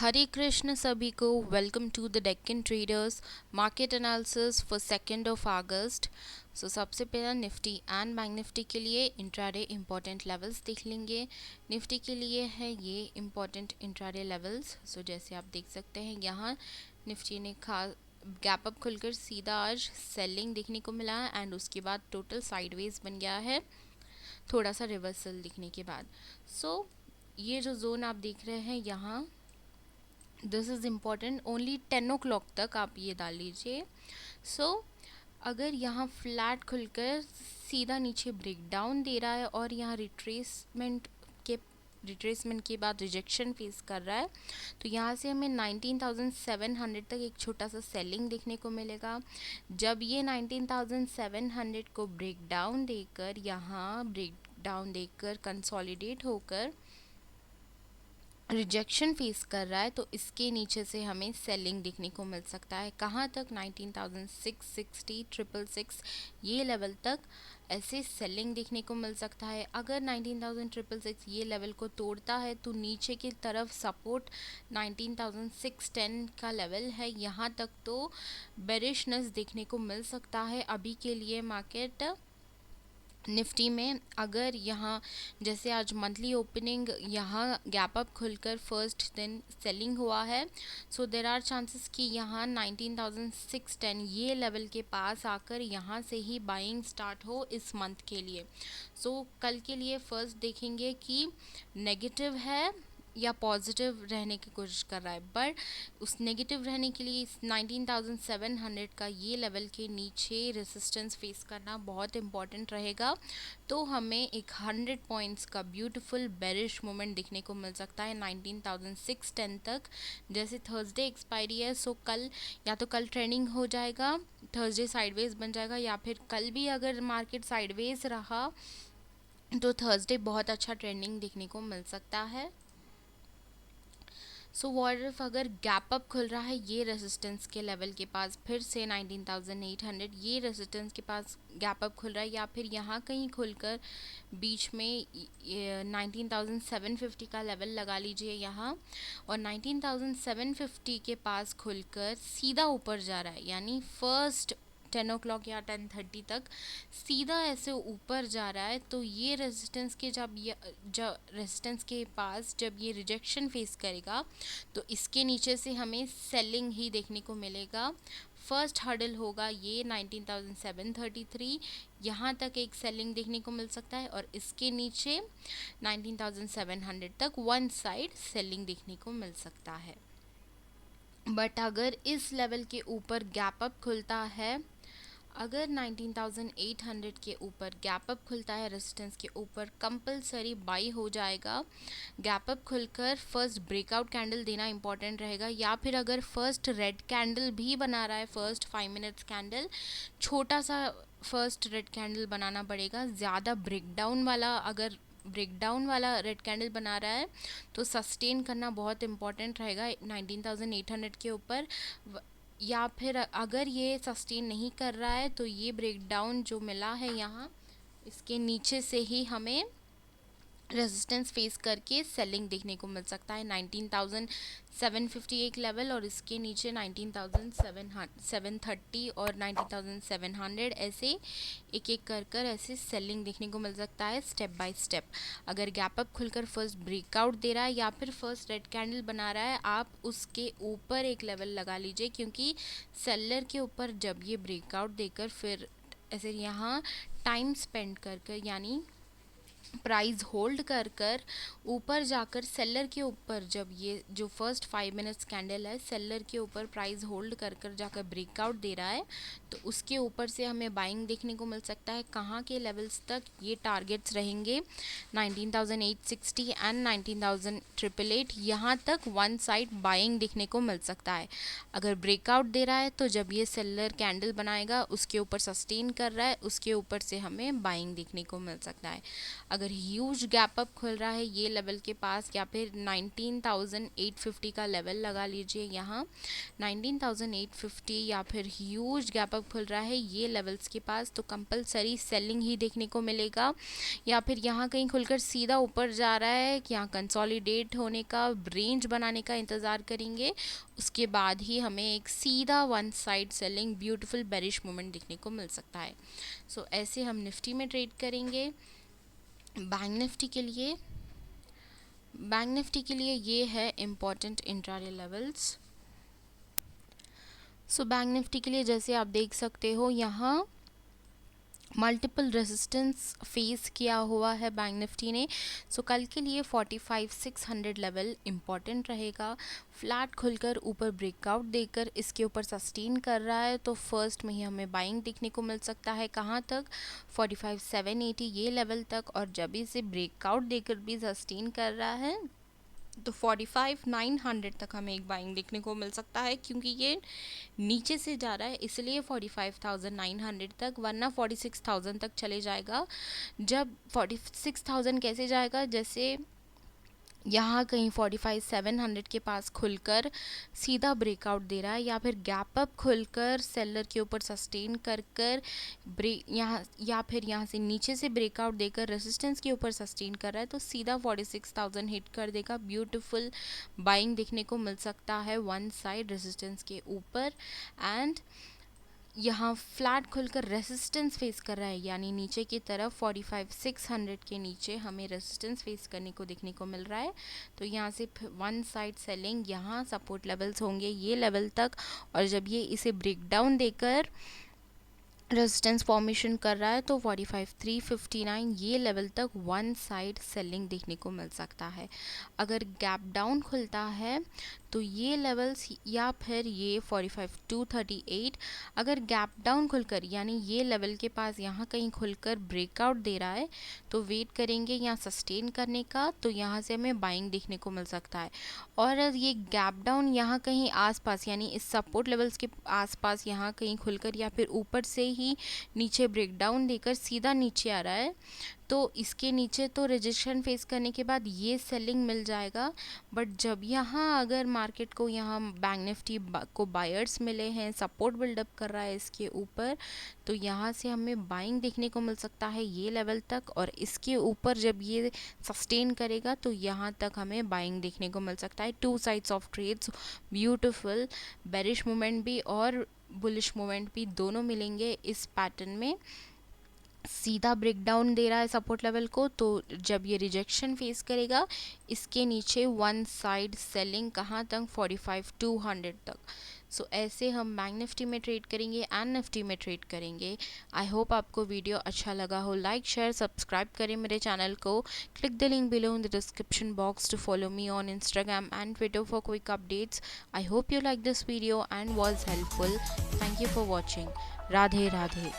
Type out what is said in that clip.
हरे कृष्ण सभी को। Welcome to the Deccan traders market analysis for 2 August. So सबसे पहला निफ्टी एंड बैंक निफ्टी के लिए इंट्राडे इम्पॉर्टेंट लेवल्स देख लेंगे। निफ्टी के लिए है ये इम्पॉर्टेंट इंट्राडे लेवल्स। सो जैसे आप देख सकते हैं यहाँ निफ्टी ने गैप अप खुलकर सीधा आज सेलिंग देखने को मिला है एंड उसके बाद टोटल साइडवेज बन गया है थोड़ा सा रिवर्सल दिखने के बाद। सो ये जो जोन आप देख रहे हैं यहाँ, this is important, only 10 o'clock तक आप ये डाल लीजिए। सो अगर यहाँ फ्लैट खुलकर सीधा नीचे ब्रेक डाउन दे रहा है और यहाँ रिट्रेसमेंट के बाद रिजेक्शन फेस कर रहा है तो यहाँ से हमें 19,700 तक एक छोटा सा सेलिंग देखने को मिलेगा। जब ये 19,700 को ब्रेक डाउन देकर कंसोलिडेट होकर रिजेक्शन फेस कर रहा है तो इसके नीचे से हमें सेलिंग देखने को मिल सकता है। कहाँ तक? 19,660 666 ये लेवल तक ऐसे सेलिंग देखने को मिल सकता है। अगर 19,666 ये लेवल को तोड़ता है तो नीचे की तरफ सपोर्ट 19,610 का लेवल है, यहाँ तक तो बेरिशनेस देखने को मिल सकता है अभी के लिए मार्केट निफ्टी में। अगर यहाँ जैसे आज मंथली ओपनिंग यहाँ गैप अप खुलकर फर्स्ट दिन सेलिंग हुआ है, सो देर आर चांसेस कि यहाँ 19,610 ये लेवल के पास आकर यहाँ से ही बाइंग स्टार्ट हो इस मंथ के लिए। सो कल के लिए फर्स्ट देखेंगे कि नेगेटिव है या पॉजिटिव रहने की कोशिश कर रहा है, बट उस नेगेटिव रहने के लिए 19,700 का ये लेवल के नीचे रेजिस्टेंस फेस करना बहुत इम्पॉर्टेंट रहेगा। तो हमें एक 100 पॉइंट्स का ब्यूटीफुल बेरिश मोमेंट दिखने को मिल सकता है 19,610 तक। जैसे थर्सडे एक्सपायरी है, सो कल या तो कल ट्रेंडिंग हो जाएगा, थर्सडे साइडवेज बन जाएगा, या फिर कल भी अगर मार्केट साइडवेज रहा तो थर्सडे बहुत अच्छा ट्रेंडिंग देखने को मिल सकता है। सो व्हाट इफ अगर गैप अप खुल रहा है ये रेजिस्टेंस के लेवल के पास, फिर से 19,800 ये रेजिस्टेंस के पास गैप अप खुल रहा है, या फिर यहाँ कहीं खुलकर बीच में 19,750 का लेवल लगा लीजिए यहाँ, और 19,750 के पास खुलकर सीधा ऊपर जा रहा है, यानी फर्स्ट 10 ओ क्लॉक या 10:30 तक सीधा ऐसे ऊपर जा रहा है, तो ये रेजिस्टेंस के जब रेजिस्टेंस के पास जब ये रिजेक्शन फेस करेगा तो इसके नीचे से हमें सेलिंग ही देखने को मिलेगा। फर्स्ट हर्डल होगा ये 19,733, यहाँ तक एक सेलिंग देखने को मिल सकता है, और इसके नीचे 19,700 तक वन साइड सेलिंग देखने को मिल सकता है। बट अगर इस लेवल के ऊपर गैप अप खुलता है, अगर 19,800 के ऊपर गैप अप खुलता है रेजिस्टेंस के ऊपर, कंपलसरी बाई हो जाएगा। गैप अप खुलकर फर्स्ट ब्रेकआउट कैंडल देना इंपॉर्टेंट रहेगा, या फिर अगर फर्स्ट रेड कैंडल भी बना रहा है, फर्स्ट 5 मिनट्स कैंडल, छोटा सा फर्स्ट रेड कैंडल बनाना पड़ेगा। ज़्यादा ब्रेकडाउन वाला रेड कैंडल बना रहा है तो सस्टेन करना बहुत इंपॉर्टेंट रहेगा 19,800 के ऊपर। या फिर अगर ये सस्टेन नहीं कर रहा है तो ये ब्रेकडाउन जो मिला है यहाँ, इसके नीचे से ही हमें रेजिस्टेंस फेस करके सेलिंग देखने को मिल सकता है 19,750 एक लेवल, और इसके नीचे 19,730 और 19,700 ऐसे एक एक कर ऐसे सेलिंग देखने को मिल सकता है स्टेप बाय स्टेप। अगर गैप अप खुलकर फर्स्ट ब्रेकआउट दे रहा है या फिर फर्स्ट रेड कैंडल बना रहा है, आप उसके ऊपर एक लेवल लगा लीजिए, क्योंकि सेलर के ऊपर जब ये ब्रेकआउट देकर फिर ऐसे यहाँ टाइम स्पेंड कर यानी प्राइस होल्ड कर ऊपर जाकर सेलर के ऊपर, जब ये जो फर्स्ट 5 मिनट्स कैंडल है सेलर के ऊपर प्राइस होल्ड कर जाकर ब्रेकआउट दे रहा है, तो उसके ऊपर से हमें बाइंग देखने को मिल सकता है। कहाँ के लेवल्स तक? ये टारगेट्स रहेंगे 19,860 एंड 19,888, यहाँ तक वन साइड बाइंग देखने को मिल सकता है। अगर ब्रेकआउट दे रहा है तो जब ये सेलर कैंडल बनाएगा उसके ऊपर सस्टेन कर रहा है, उसके ऊपर से हमें बाइंग देखने को मिल सकता है। अगर ह्यूज गैप अप खुल रहा है ये लेवल के पास, या फिर 19,850 का लेवल लगा लीजिए यहाँ, 19,850 या फिर ह्यूज गैप अप खुल रहा है ये लेवल्स के पास, तो कंपलसरी सेलिंग ही देखने को मिलेगा। या फिर यहाँ कहीं खुलकर सीधा ऊपर जा रहा है, यहाँ कंसोलिडेट होने का, रेंज बनाने का इंतज़ार करेंगे, उसके बाद ही हमें एक सीधा one side selling beautiful bearish moment देखने को मिल सकता है। सो ऐसे हम निफ्टी में ट्रेड करेंगे। बैंक निफ्टी के लिए ये है important intraday levels. So bank Nifty के लिए जैसे आप देख सकते हो यहाँ मल्टीपल रेजिस्टेंस फेस किया हुआ है बैंक निफ्टी ने। सो कल के लिए 45,600 लेवल इम्पॉर्टेंट रहेगा। फ्लैट खुलकर ऊपर ब्रेकआउट देकर इसके ऊपर सस्टेन कर रहा है तो फर्स्ट में ही हमें बाइंग देखने को मिल सकता है। कहाँ तक? 45,780 ये लेवल तक। और जब इसे ब्रेकआउट देकर भी सस्टेन कर रहा है तो 45,900 तक हमें एक बाइंग देखने को मिल सकता है, क्योंकि ये नीचे से जा रहा है इसलिए 45,900 तक, वरना 46,000 तक चले जाएगा। जब 46,000 कैसे जाएगा? जैसे यहाँ कहीं 45,700 के पास खुलकर सीधा ब्रेकआउट दे रहा है, या फिर गैप अप खुलकर सेलर के ऊपर सस्टेन कर ब्रेक यहाँ, या फिर यहाँ से नीचे से ब्रेकआउट देकर रेजिस्टेंस के ऊपर सस्टेन कर रहा है तो सीधा 46,000 हिट कर देगा। ब्यूटीफुल बाइंग देखने को मिल सकता है वन साइड रेजिस्टेंस के ऊपर। एंड यहाँ फ्लैट खुलकर रेसिस्टेंस फेस कर रहा है, यानी नीचे की तरफ 45,600 के नीचे हमें रेसिस्टेंस फेस करने को देखने को मिल रहा है। तो यहाँ से वन साइड सेलिंग, यहाँ सपोर्ट लेवल्स होंगे ये लेवल तक, और जब ये इसे ब्रेक डाउन देकर रेजिस्टेंस फॉर्मेशन कर रहा है तो 45,359 ये लेवल तक वन साइड सेलिंग देखने को मिल सकता है। अगर गैप डाउन खुलता है तो ये लेवल्स, या फिर ये 45,238 अगर गैप डाउन खुलकर यानी ये लेवल के पास यहाँ कहीं खुलकर ब्रेकआउट दे रहा है तो वेट करेंगे यहाँ सस्टेन करने का, तो यहाँ से हमें बाइंग देखने को मिल सकता है। और ये गैप डाउन यहाँ कहीं आसपास यानी इस सपोर्ट लेवल्स के आसपास यहाँ कहीं खुलकर या फिर ऊपर से ही नीचे ब्रेकडाउन देकर सीधा नीचे आ रहा है तो इसके नीचे तो रिजेक्शन फेस करने के बाद ये सेलिंग मिल जाएगा। बट जब यहाँ अगर मार्केट को यहाँ बैंक निफ्टी को बायर्स मिले हैं, सपोर्ट बिल्डअप कर रहा है इसके ऊपर, तो यहाँ से हमें बाइंग देखने को मिल सकता है ये लेवल तक, और इसके ऊपर जब ये सस्टेन करेगा तो यहाँ तक हमें बाइंग देखने को मिल सकता है। Two sides of trades, beautiful bearish movement भी और बुलिश मूवमेंट भी दोनों मिलेंगे इस पैटर्न में। सीधा ब्रेकडाउन दे रहा है सपोर्ट लेवल को, तो जब ये रिजेक्शन फेस करेगा इसके नीचे वन साइड सेलिंग कहाँ तक? 45,200 तक। सो ऐसे हम बैंक निफ्टी में ट्रेड करेंगे एंड निफ्टी में ट्रेड करेंगे। आई होप आपको वीडियो अच्छा लगा हो। लाइक शेयर सब्सक्राइब करें मेरे चैनल को। Click the link below in the description box to follow me on Instagram and Twitter for quick updates. I hope you like this video and was helpful. Thank you for watching. Radhe Radhe.